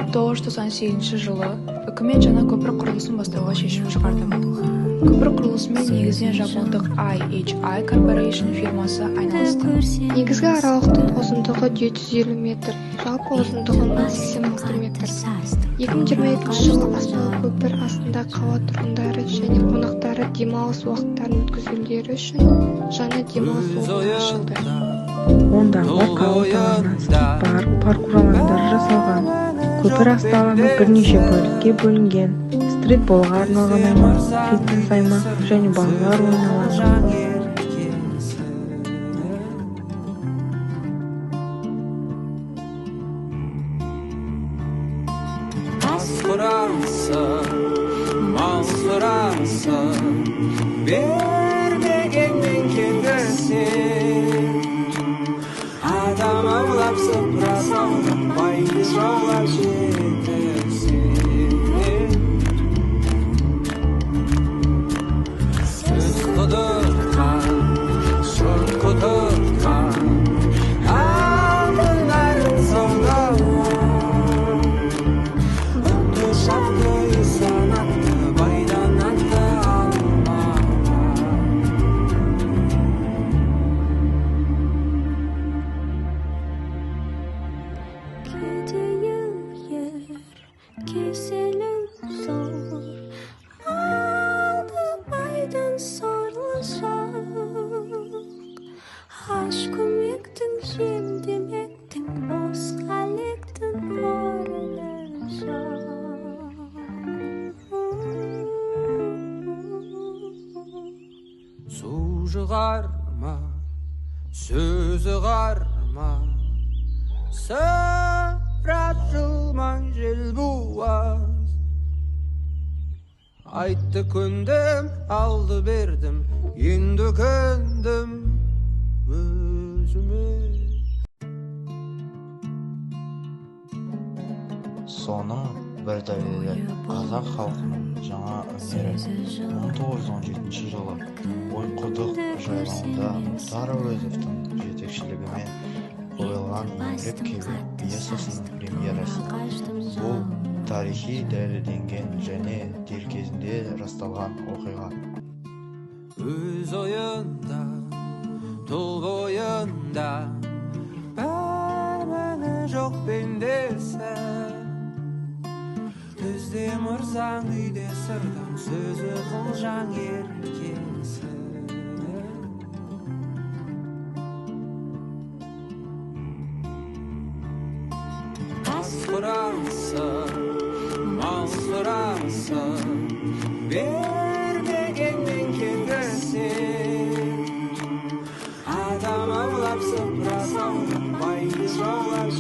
1998-жылы үкімет жаңа көпір құрылысын бастауға шешім шығарды. Көпір құрылысымен негізінен жапондық IHI Corporation фирмасы айналысты. Негізгі аралықтың ұзындығы 750 метр, жалпы ұзындығы 86 метр. 2022 жылы Астана көпір астында қала тұрғындары және қонақтары демалыс уақыттарын өткізулері үшін жаңа демалыс орны ашылды. Ондағы қала тұрғынына паркур алаңдары жасалған. Көпір асты алаңы бірнеше бөлікке бөлінген. Стритболға арналған аймақ, фитнес аймақ және балалар ойын алаңы. Mal sırası vermegenden ketesin. Adam avlap sıprasam baydı şovlar jetesin. Söz kudurtkan, şor kudurtkan, altınların soldan. Bıktı şapkayı sanattı, baydan attı alma. Gidiyor yer, keselim zor. Aldı baydan sorulacak. Aşkım yıktın, şimdi ektin, bozkalıktın varılacak. Su жығарма, сөзі қарма, сыпырат жылман жел буаз. Айтты көндім, алды бердім, енді көндім өзіме. Соның бір дәлелі қазақ халқының жаңа өнері 1917 жылы Ойқұдық жайлауында Мұхтар Әуезовтің жетекшілігімен қойылған еңлік кебі пьесасының премьерасы. Бұл тарихи дәлелденген және дер кезінде расталған оқиға. Өз ойында, тұл бойында, бәрмәні жоқ пендесі. Түзде мұрзаң үйде сырдаң, сөзі қылжаң еркесі. Ас құрасы, мал сұрасы, бермегенмен кетірсең. Адам аулап сыпырасаң, байды жаулап